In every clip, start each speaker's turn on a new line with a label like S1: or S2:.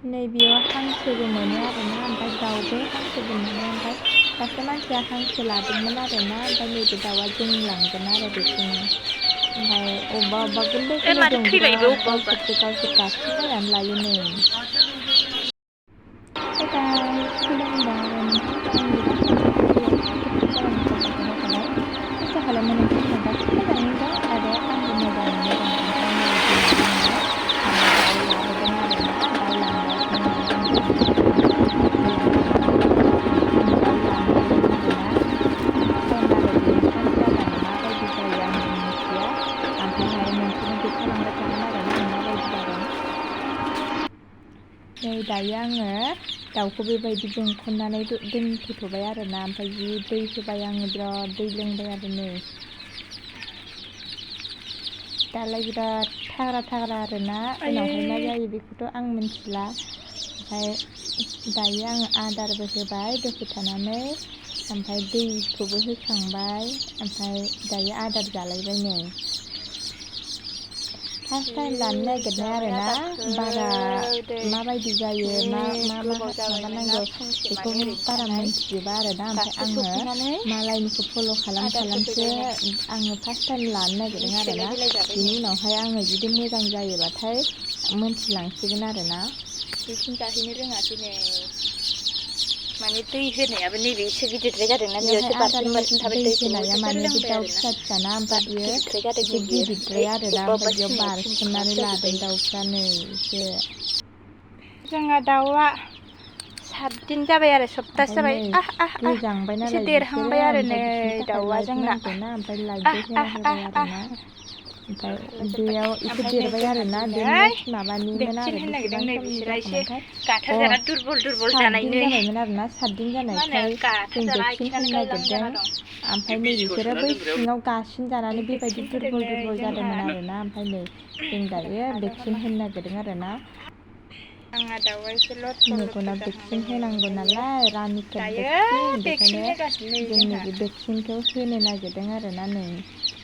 S1: नैबेयाव हांसोबो मोनो आरोना ओमफ्राय दाउबो हांसोबो मोनो ओमफ्राय सासे मानसिया हांसो लादोंमोन आरोना ओमफ्य नैबे दाउआ जोंलांगोन आरो बेखौनो ओमफ्राय अबेबा गोरलै गोरलै दं बिराद गावसोरसो गावसोर गाखोलायनानै लायो नै खुलुमबाय नोंथांखौ आंनि गोसो गोरबोनिफ्राय जोबोद जोबोद साबायखर बावहरनाय थाबाय आसा खालामो नोंथांमोना गासिबो मोजाङैनो दं आरो आंबो मोजाङैनो दं ओमफ्राय नै दिनै आङो दाउ लाबोदों आरोना दाउ लांगासिनो माने आं दाउनो आदार दाउ लानो लायदों आरोना टाइम आरो बेयो फार्स्ट जाबानो माबायदि जायो आंबो मिथिया ओमफ्रायहाय नोंसोरनो देखायलांबाय थागोन आरोना आं माबायदि जादों नै दायो आङो दाउखौ बेबायदि बेंखननानै दोनफैथ'बाय आरोना ओमफ्राय जि दै होबाय आङो बिराद दै लोंबाय आरो नै दालाय बिराद थाग्रा आरोना उनावहाय मा जायो बेखौथ' आं मिथिला ओमफ्राय दायो आङो आदारबो होबाय दसे थानानै ओमफ्राय दैखौबो होखांबाय ओमफ्राय दायो आदार जालायबाय नै फार्स्ट टाइम लानो नागिरनाय आरोना बारा माबायदि जायो मा माबानांगौ बेखौ बारा मोनथिजोबा आरोना ओमफ्राय आङो मालायनिखौ फल' खालामसो आङो फार्स्ट टाइम लानो नागिरदों आरोना बिनि उनावहाय आङो जुदि मोजां जायोबाथाय मोनथिलांसिगोन आरोना
S2: बेसिम जाहैनो रोङासै नै माने दै होनायाबो नैबे एसे गिदिरद्राय जादोंना बेयावसो बारसिन थाबाय दैखौबो अयथासार लोंबाय आरोना
S1: फिसाना ओमफ्राय बियो
S2: गिदिरद्राय जादों
S1: एसे
S2: बियो
S1: गिदिरद्राय आरोना
S2: अबेबा
S1: ओमफ्राय बेयाव
S2: सिमायाव
S1: बारसोमनानै लादों दाउफ्रा नै एसे
S2: जोंहा दाउआ 7 दिन जाबाय आरो सप्तासे जाबाय
S1: गोजांबाय
S2: एसे
S1: नालाय बिसोरो
S2: देरहांबाय आरो
S1: ओमफ्राय
S2: नै
S1: बिसोरनि थाखाय
S2: दाउआ
S1: लाइट
S2: जोंना
S1: नांगौना ओमफ्राय लाइटबो होना होबाय आरोना ओमफ्राय बेयाव एसे देरबाय आरोना देरनाय माबानिमोन आरो बेसेबां समनि जाखोमोनथाय
S2: दुरबल
S1: 7 दिन
S2: जानायनै
S1: जाबायमोन आरोना 7 दिन जानायखाय जों भेक्सिन होनो नागिरदों ओमफ्राय नै बिसोरो बै सिङाव गासिन जानानै बेबायदि दुरबल जादोंमोन आरोना ओमफ्राय नै जों दायो भेक्सिन होनो नागिरदों आरोना
S2: आंहा दाउआ एसे
S1: मेगनाव भेक्सिन होनांगौ नालाय रानिखेत
S2: दायो
S1: भेक्सिन
S2: भेक्सिन
S1: बेखायनो
S2: होगासिनो
S1: जों
S2: जोंहा
S1: नैबे भेक्सिनखौ होनो नागिरदों आरोना नै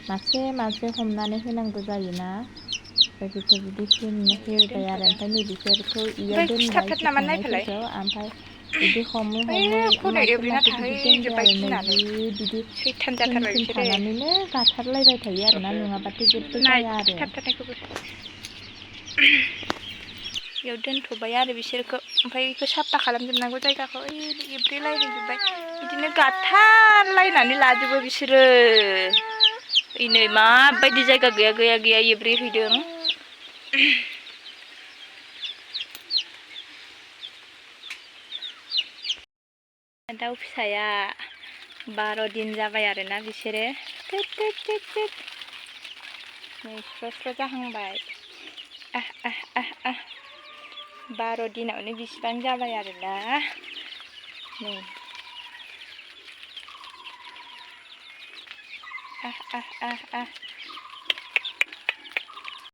S1: मासे हमनानै होनांगौ जायोना ओमफ्राय बेखौ बिदि होबाय आरो ओमफ्राय नै बिसोरखौ इयाव दोनबाय सोखांनायफोरखौ ओमफ्राय बिदि हमै मासे बिदि दोनबाय आरो नै बिदि थोन थानानैनो गाथारलायबाय थायो आरोना नङाबाथ' जेबो जाया आरो
S2: बेयाव दोनथ'बाय आरो बिसोरखौ ओमफ्राय बेखौ साफा खालामजोबनांगौ जायगाखौ एब्रेलायजोब्बाय बिदिनो गाथारलायनानै लाजोबो बिसोरो नै माबायदि जायगा गैया एब्रेहैदों दाउ फिसाया 12 दिन जाबाय आरोना बिसोरो नै स्र' जाहांबाय 12 दिनावनो बिसिबां जाबाय आरोना नै